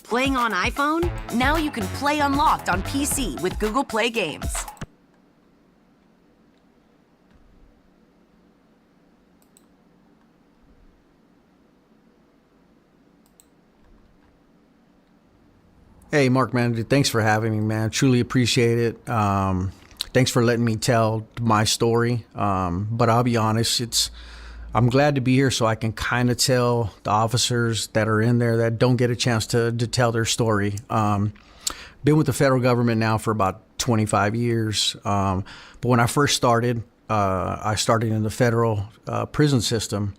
Playing on iPhone? Now you can play Unlocked on PC with Google Play Games. Hey, Mark, man, dude, thanks for having me, man. Truly appreciate it. Thanks for letting me tell my story. But I'll be honest, I'm glad to be here so I can kind of tell the officers that are in there that don't get a chance to tell their story. Been with the federal government now for about 25 years. But when I first started, I started in the federal prison system.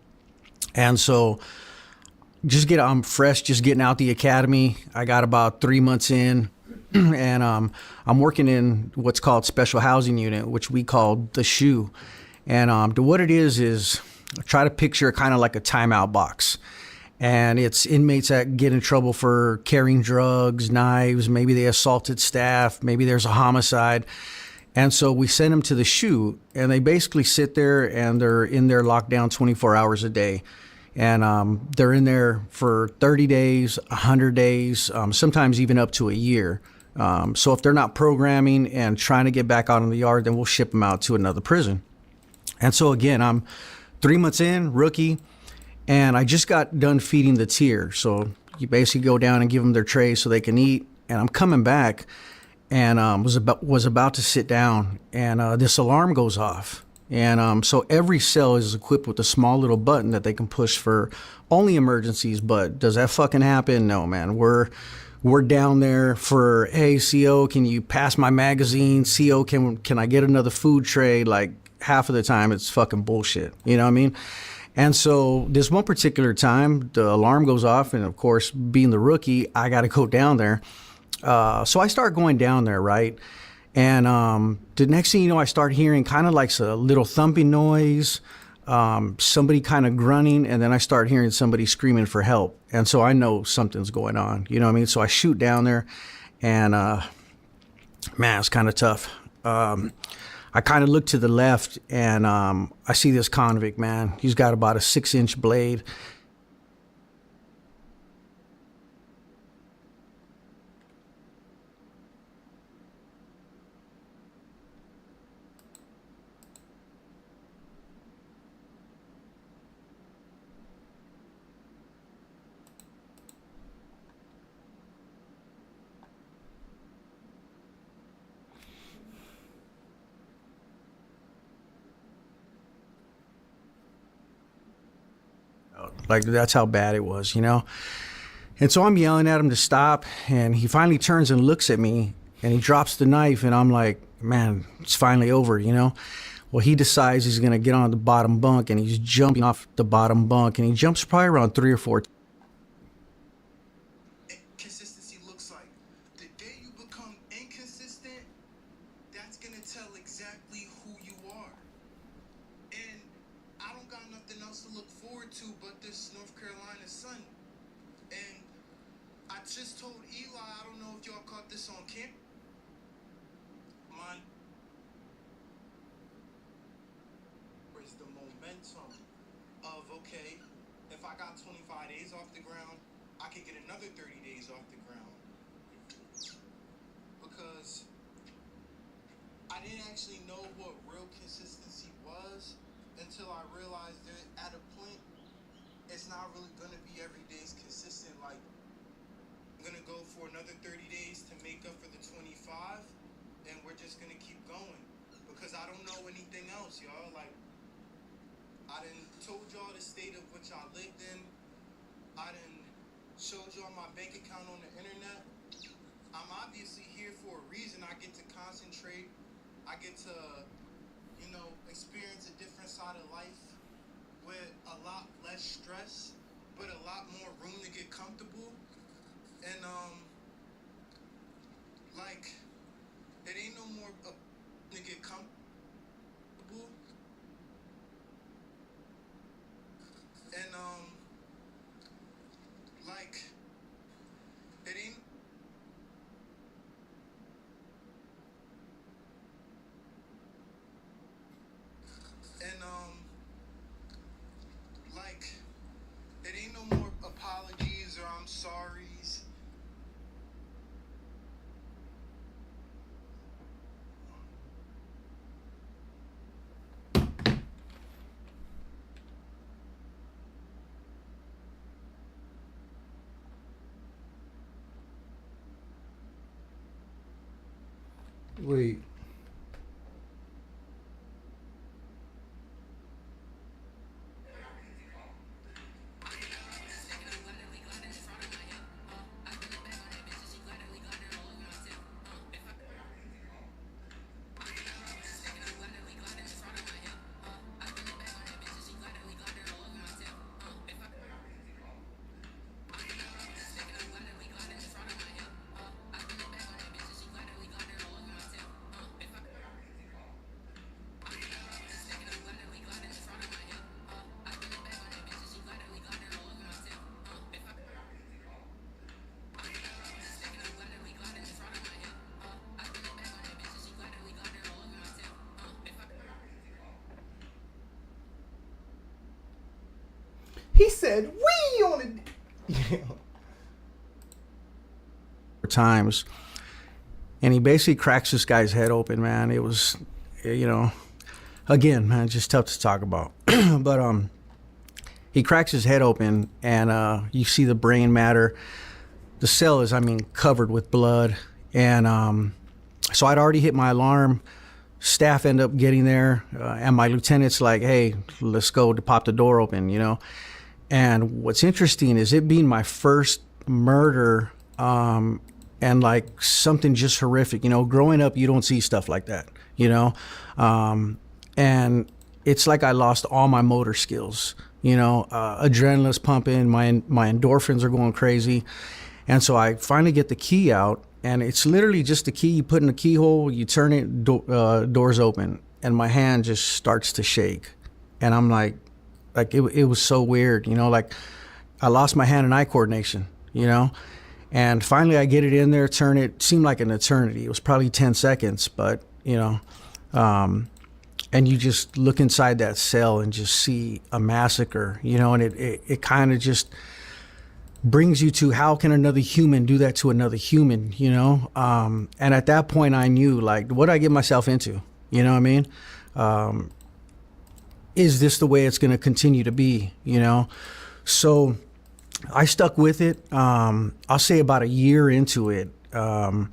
And so I'm fresh, just getting out the academy. I got about 3 months in, and I'm working in what's called special housing unit, which we call the SHU. And what it is try to picture kind of like a timeout box. And it's inmates that get in trouble for carrying drugs, knives, maybe they assaulted staff, maybe there's a homicide. And so we send them to the SHU, and they basically sit there and they're in there locked down 24 hours a day. And they're in there for 30 days, 100 days, sometimes even up to a year. So if they're not programming and trying to get back out in the yard, then we'll ship them out to another prison. And so again, I'm 3 months in, rookie, and I just got done feeding the tier. So you basically go down and give them their trays so they can eat. And I'm coming back and was about to sit down, and this alarm goes off. And so every cell is equipped with a small little button that they can push for only emergencies. But does that fucking happen? No, man. We're down there for, hey, CO, can you pass my magazine? CO, can I get another food tray? Like half of the time it's fucking bullshit. You know what I mean? And so this one particular time, the alarm goes off. And of course, being the rookie, I got to go down there. So I start going down there, right? And the next thing you know, I start hearing kind of like a little thumping noise, somebody kind of grunting, and then I start hearing somebody screaming for help. And so I know something's going on, you know what I mean? So I shoot down there, and man, it's kind of tough. I kind of look to the left, and I see this convict, man. He's got about a 6-inch blade. Like, that's how bad it was, you know? And so I'm yelling at him to stop, and he finally turns and looks at me, and he drops the knife, and I'm like, man, it's finally over, you know? Well, he decides he's going to get on the bottom bunk, and he's jumping off the bottom bunk, and he jumps probably around 3 or 4 Consistency looks like the day you become inconsistent, that's going to tell exactly who you are. And I don't got nothing else to look forward to but this North Carolina sun. And I just told Eli, I don't know if y'all caught this on camera. Where's the momentum of, okay, if I got 25 days off the ground, I could get another 30 days off the ground. Because I didn't actually know what real consistency was until I realized that at a point, it's not really going to be every day's consistent. Like, I'm going to go for another 30 days to make up for the 25, and we're just going to keep going. Because I don't know anything else, y'all. Like, I done told y'all the state of which I lived in. I done showed y'all my bank account on the internet. I'm obviously here for a reason. I get to concentrate. I get to, you know, experience a different side of life with a lot less stress, but a lot more room to get comfortable. And, like, it ain't no more to get comfortable. And, like, it ain't. And, like, it ain't no more apologies or I'm sorries. Wait. He said, "We on it." Times, and he basically cracks this guy's head open, man. It was, you know, again, man, just tough to talk about. But he cracks his head open, and you see the brain matter. The cell is, I mean, covered with blood, and so I'd already hit my alarm. Staff end up getting there, and my lieutenant's like, "Hey, let's go to pop the door open," you know. And what's interesting is it being my first murder, and like something just horrific, you know, growing up, you don't see stuff like that, you know? And it's like I lost all my motor skills, you know, adrenaline's pumping, my endorphins are going crazy. And so I finally get the key out, and it's literally just the key. You put in the keyhole, you turn it, doors open, and my hand just starts to shake. And I'm like it was so weird, you know, like I lost my hand and eye coordination, you know. And finally I get it in there, turn it, seemed like an eternity. It was probably 10 seconds, but, you know, and you just look inside that cell and just see a massacre, you know, and it kind of just brings you to, how can another human do that to another human, you know? And at that point I knew, like, what did I get myself into? You know what I mean? Is this the way it's going to continue to be, you know? So I stuck with it. I'll say about a year into it, I'm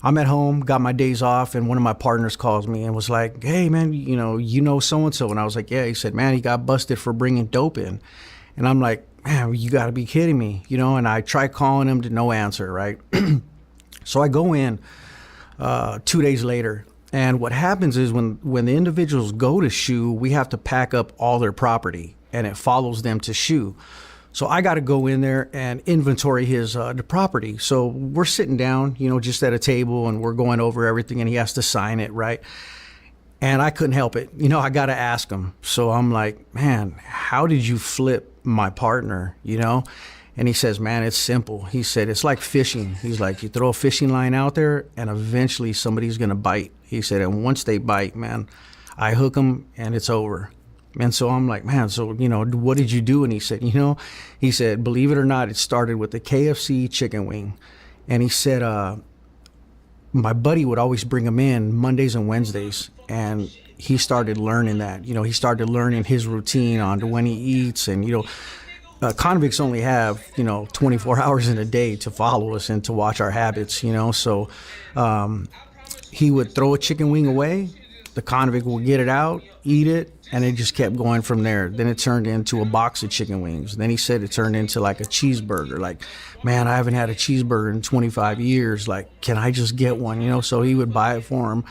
at home, got my days off, and one of my partners calls me and was like, "Hey, man, you know so-and-so?" And I was like, "Yeah." He said, "Man, he got busted for bringing dope in." And I'm like, "Man, you got to be kidding me," you know? And I tried calling him to no answer, right? So I go in 2 days later. And what happens is when the individuals go to SHU, we have to pack up all their property, and it follows them to SHU. So I got to go in there and inventory his the property. So we're sitting down, you know, just at a table, and we're going over everything, and he has to sign it, right? And I couldn't help it. You know, I got to ask him. So I'm like, "Man, how did you flip my partner, you know?" And he says, "Man, it's simple." He said, "It's like fishing." He's like, "You throw a fishing line out there, and eventually somebody's going to bite." He said, "And once they bite, man, I hook them and it's over." And so I'm like, "Man, so, you know, what did you do?" And he said, he said, "Believe it or not, it started with the KFC chicken wing." And he said, my buddy would always bring him in Mondays and Wednesdays. And he started learning that, you know, he started learning his routine on to when he eats. And, you know, convicts only have, you know, 24 hours in a day to follow us and to watch our habits, you know. So he would throw a chicken wing away, the convict would get it out, eat it, and it just kept going from there. Then it turned into a box of chicken wings. Then he said it turned into like a cheeseburger. Like, "Man, I haven't had a cheeseburger in 25 years. Like, can I just get one?" You know, so he would buy it for him,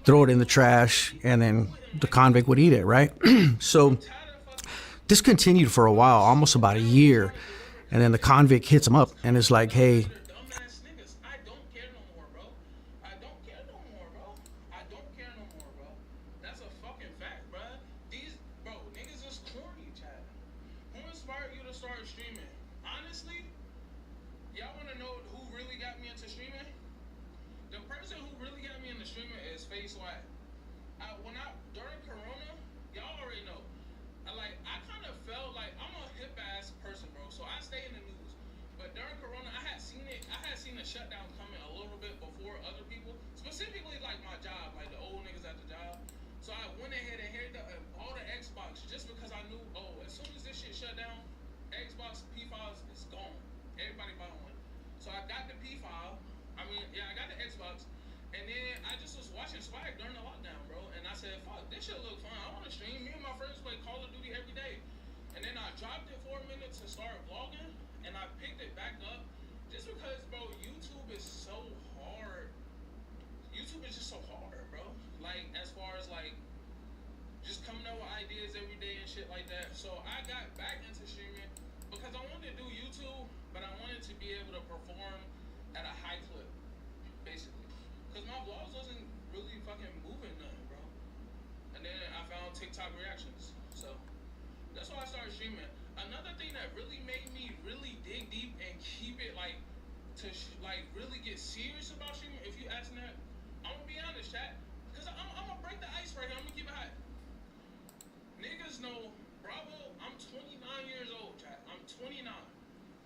throw it in the trash, and then the convict would eat it, right? So this continued for a while, almost about a year. And then the convict hits him up and is like, "Hey, Dumbass niggas, I don't care no more, bro. I don't care no more, bro. I don't care no more, bro. That's a fucking fact, bro. Niggas is corny, Chad. Who inspired you to start streaming? Honestly, y'all want to know who really got me into streaming? The person who really got me into streaming is Face Swag. During Corona, y'all already know. I kind of felt like I'm a hip ass person, bro. So I stay in the news. But during Corona, I had seen the shutdown coming a little bit before other people, specifically like my job, like the old niggas at the job. So I went ahead and hit all the Xbox just because I knew, as soon as this shit shut down, Xbox P5 is gone. Everybody buy one. So I got the P5. I got the Xbox, and then I just was shit look fun. I want to stream. Me and my friends play Call of Duty every day. And then I dropped it for a minute to start vlogging, and I picked it back up just because, bro, YouTube is so hard. YouTube is just so hard, bro. Like, as far as, like, just coming up with ideas every day and shit like that. So I got back into streaming because I wanted to do YouTube, but I wanted to be able to perform at a high clip, basically. Because my vlogs wasn't really fucking moving nothing, bro. And then I found TikTok reactions. So that's why I started streaming. Another thing that really made me really dig deep and keep it like to really get serious about streaming. If you asking that, I'm gonna be honest, chat. Cause I'm gonna break the ice right here. I'm gonna keep it hot. Niggas know, Bravo. I'm 29 years old, chat. I'm 29.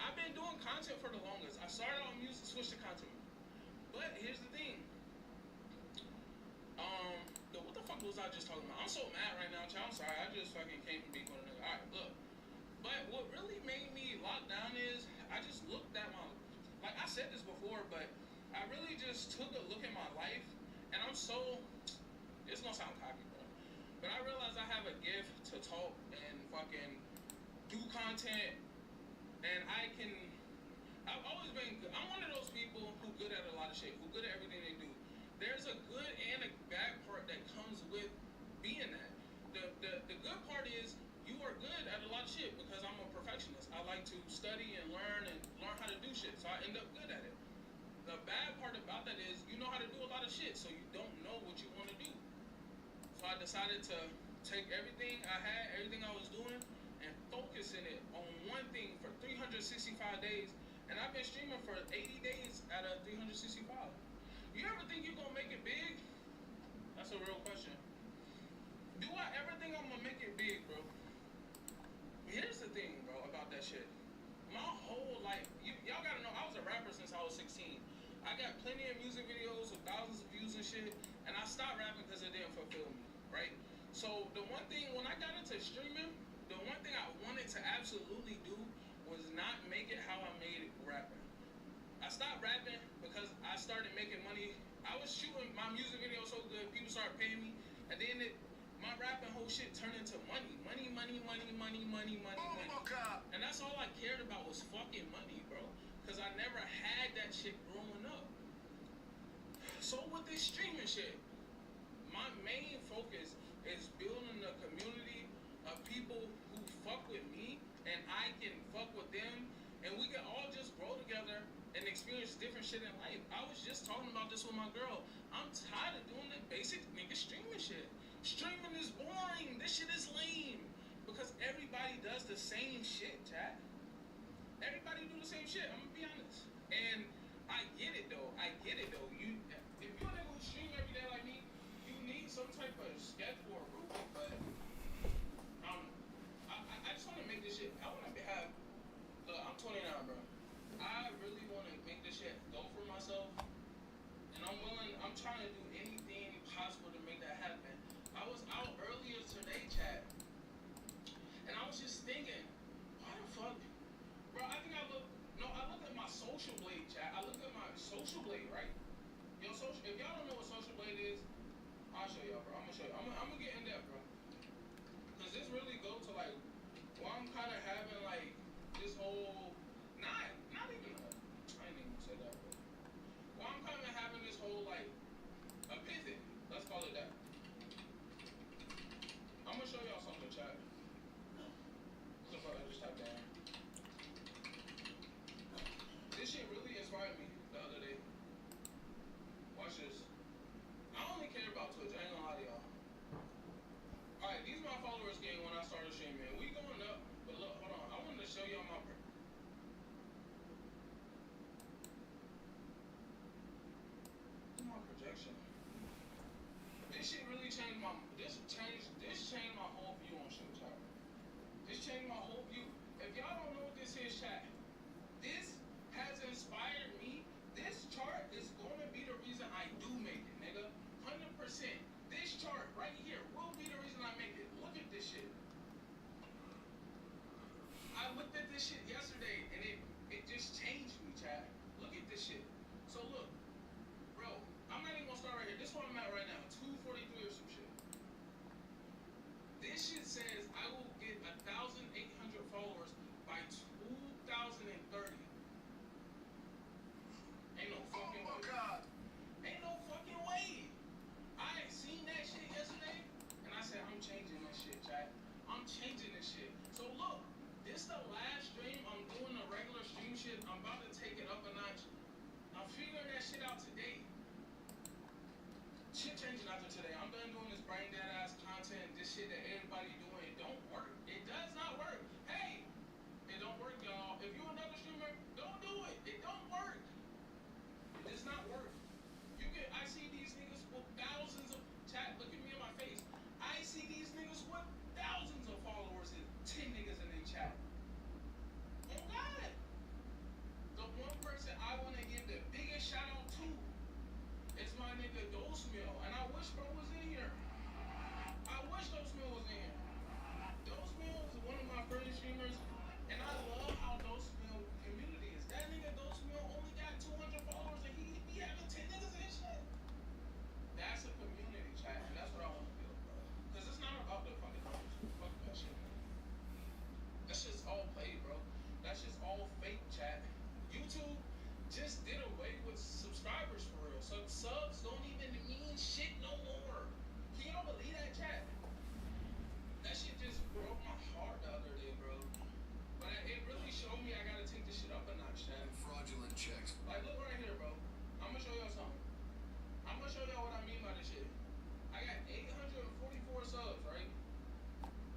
I've been doing content for the longest. I started on music, switched to content. But here's the thing. What the fuck was I just talking about? I'm so mad right now, chat. I'm sorry. I just fucking came from being with a nigga. Alright, look. But what really made me lock down is I just looked at my, like I said this before, but I really just took a look at my life, and I'm so, it's gonna sound cocky, bro, but I realized I have a gift to talk and fucking do content, and I've always been good. I'm one of those people who good at a lot of shit, who good at everything they do. There's a good and a bad part that comes with being that. The good part is you are good at a lot of shit because I'm a perfectionist. I like to study and learn how to do shit, so I end up good at it. The bad part about that is you know how to do a lot of shit, so you don't know what you want to do. So I decided to take everything I had, everything I was doing, and focus in it on one thing for 365 days. And I've been streaming for 80 days out of 365. You ever think you're gonna make it big? That's a real question. Do I ever think I'm gonna make it big, bro? Here's the thing, bro, about that shit. My whole life, y'all gotta know, I was a rapper since I was 16. I got plenty of music videos with thousands of views and shit, and I stopped rapping because it didn't fulfill me, right? So the one thing, when I got into streaming, the one thing I wanted to absolutely do was not make it how I made it rapping. I stopped rapping because I started making money. I was shooting my music videos so good, people started paying me, and then my rapping whole shit turned into money. Money. And that's all I cared about was fucking money, bro. Because I never had that shit growing up. So with this streaming shit, my main focus is building a community of people who fuck with me, and I can fuck with them, and we can all just grow together and experience different shit in life. I was just talking about this with my girl. I'm tired of doing the basic nigga streaming shit. Streaming is boring. This shit is lame. Because everybody does the same shit, chat. Everybody do the same shit. I'm gonna be honest. And I get it though. If you're a nigga who stream every day like me, you need some type of schedule or routine. But I just want to make this shit. I want to have. Look, I'm 29, bro. I really want to make this shit go for myself, and I'm trying to do anything possible to make that happen. I was out earlier today, chat, and I was just thinking, why the fuck, bro, I looked at my social blade, chat. I looked at my social blade, right? If y'all don't know what social blade is, I'll show y'all, bro. I'm gonna show you. I'm gonna get in depth, bro. Cause this really goes to like, well, I'm kind of having like this whole, not even, I ain't even say that, but well, I'm kind of having this whole like epiphany. Let's call it that. I'm gonna show y'all something, chat. So I just typed down. This shit really inspired me the other day. Watch this. I only care about Twitch. I ain't gonna lie to y'all. Alright, these my followers game when I started streaming. We going up, but look, hold on. I wanted to show y'all my projection. This shit really changed this changed my whole view on shit, chat. This changed my whole view. If y'all don't know what this is, chat, this has inspired me. This chart is gonna be the reason I do make it, nigga. 100%. This chart right here will be the reason I make it. Look at this shit. I looked at this shit yesterday and it just changed me, chat. Look at this shit. So look, bro, I'm not even gonna start right here. This is where I'm at right now, 243 or some shit. done doing this brain dead ass content, this shit that everybody doing. It don't work. It does not work. Hey, it don't work, y'all. If you another streamer, don't do it. It don't work. It does not work. I see these niggas with thousands of chat. Look at me in my face. I see these niggas with thousands of followers and 10 niggas in their chat. Oh God. The one person I want to give the biggest shout out to is my nigga Dose Mill, and I wish bro was in here. I wish Dose Mill was in here. Dose Mill is one of my favorite streamers, and I love how Dose Mill community is. That nigga Dose Mill only got 200 followers, and he be having 10 niggas in shit. That's a community chat, and that's what I want to build, bro. Because it's not about the fucking numbers. Fuck that shit, man. That shit's all played, bro. That shit's all fake chat. YouTube just did away with subscribers for real. So subs don't even mean shit no more. Can y'all believe that, chat? That shit just broke my heart the other day, bro. But it really showed me I gotta take this shit up a notch, chat. Fraudulent checks. Like, look right here, bro. I'm gonna show y'all something. I'm gonna show y'all what I mean by this shit. I got 844 subs, right?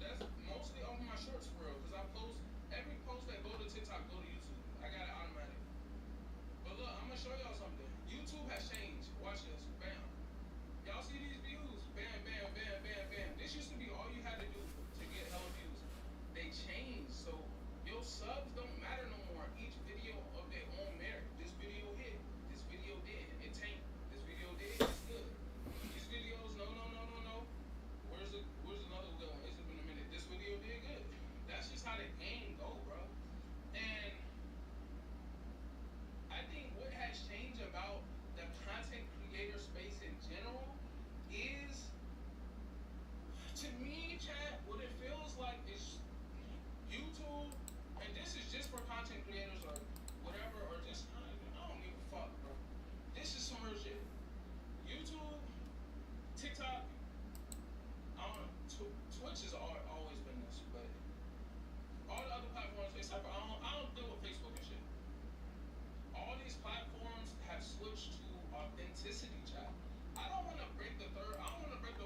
That's mostly off my shorts for real, because I post, every post that go to TikTok, go to YouTube. I got it automatic. But look, I'm gonna show y'all something. YouTube has changed. Watch this. Bam. Y'all see these views? Bam, bam, bam, bam, bam. This used to be all you had to do to get hella views. They changed, so your subs don't matter no more. Each video of their own merit. This video hit. This video did. It tanked. This video did. It's good. These videos, no. Where's another good one? It's been a minute. This video did good. That's just how the game go, bro. And I think what has changed about the content creator space in general is, to me, chat, what it feels like is YouTube, and this is just for content creators or whatever, or just, I don't give a fuck, bro. This is some real shit. YouTube, TikTok, I don't know, Twitch has always been this, but all the other platforms, except for, I don't deal with Facebook and shit. All these platforms have switched to authenticity, chat. I don't want to break the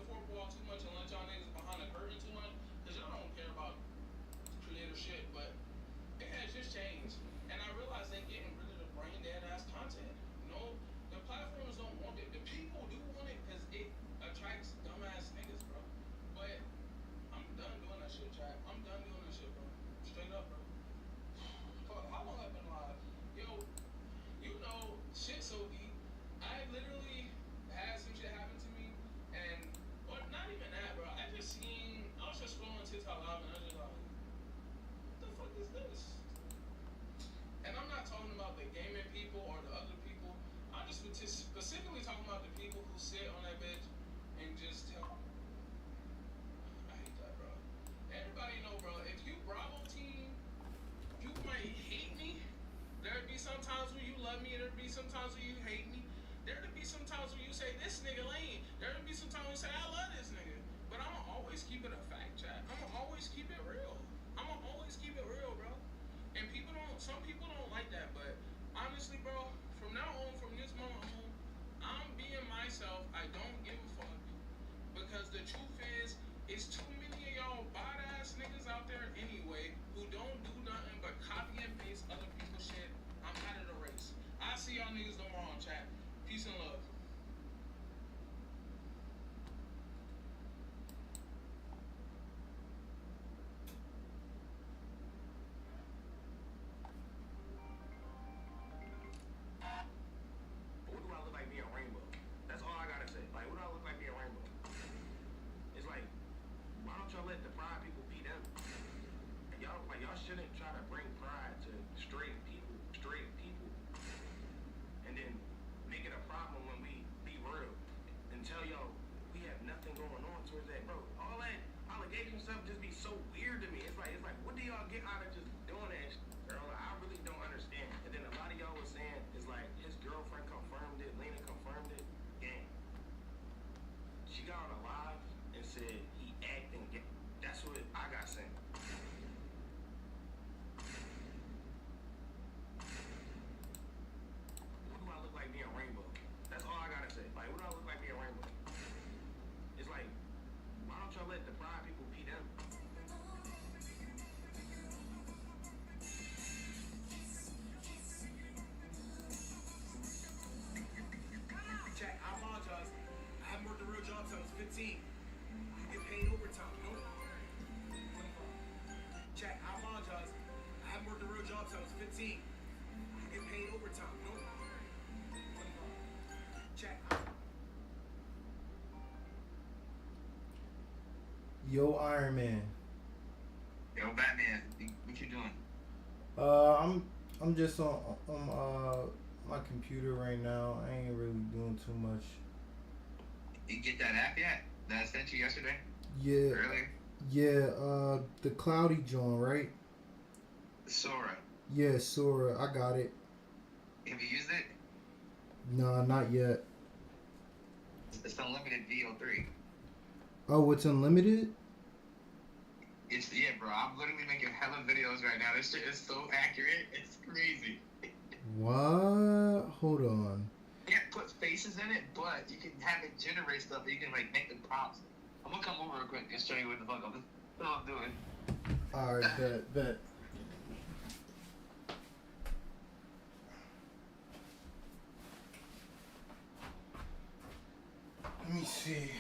fourth wall too much and let y'all niggas behind the curtain too much, because y'all don't care about creator shit, but it has just changed. And I realize they're getting rid of the brain dead ass content. You know, the platforms don't want it. The people do want it because it attracts dumbass niggas, bro. But I'm done doing that shit, chat. I'm done doing that shit, bro. Straight up, bro. Fuck, how long I've been live? Yo, you know, shit so deep. I literally had some shit happen to me, and, or not even that, bro. I was just scrolling TikTok live, and I was just like, what the fuck is this? And I'm not talking about the gaming people or the other people. I'm just specifically talking about the people who sit on that bitch and just tell. I hate that, bro. Everybody know, bro. If you Bravo team, you might hate me. There'd be some times where you love me, there'd be some times where you hate me. There'd be some times where you say, this nigga lame. There'd be some times where you say, I love this nigga. But I'ma always keep it a fact, chat. I'ma always keep it real. I'ma always keep it real, bro. And some people don't like that, but honestly, bro, from now on, from this moment on, I'm being myself. I don't give a fuck. Because the truth is, it's too many of y'all bot-ass niggas out there anyway who don't do nothing but copy and paste other people's shit. I'm out of the race. I see y'all niggas tomorrow, chat. Peace and love. What do I look like being Rainbow? That's all I gotta say. Like, what do I look like being Rainbow? It's like, why don't y'all let the pride people be them? Y'all shouldn't try to bring pride to straight people, and then make it a problem when we be real and tell y'all we have nothing going on towards that, bro. All that allegation stuff just be so weird to me. It's like, what do y'all get out of just doing that shit? Girl, I really don't understand. And then a lot of y'all was saying, it's like, his girlfriend confirmed it, Lena confirmed it. Gang. She got on a live and said he acting gay. That's what I got sent. What do I look like being Rainbow? That's all I gotta say. Like, what do I look like being Rainbow? It's like, Yo, Iron Man. Yo, Batman, what you doing? I'm just on my computer right now. I ain't really doing too much. You get that app yet? That I sent you yesterday? Yeah, Earlier? yeah. The cloudy joint, right? Sora. Yeah, Sora. I got it. Have you used it? Nah, not yet. It's unlimited VO3. Oh, it's unlimited? It's yeah, bro. I'm literally making hella videos right now. This shit is so accurate. It's crazy. What? Hold on. You can't put faces in it, but you can have it generate stuff. You can like make the prompts. I'm gonna come over real quick and show you what the fuck I'm doing. Alright, bet. Let me see.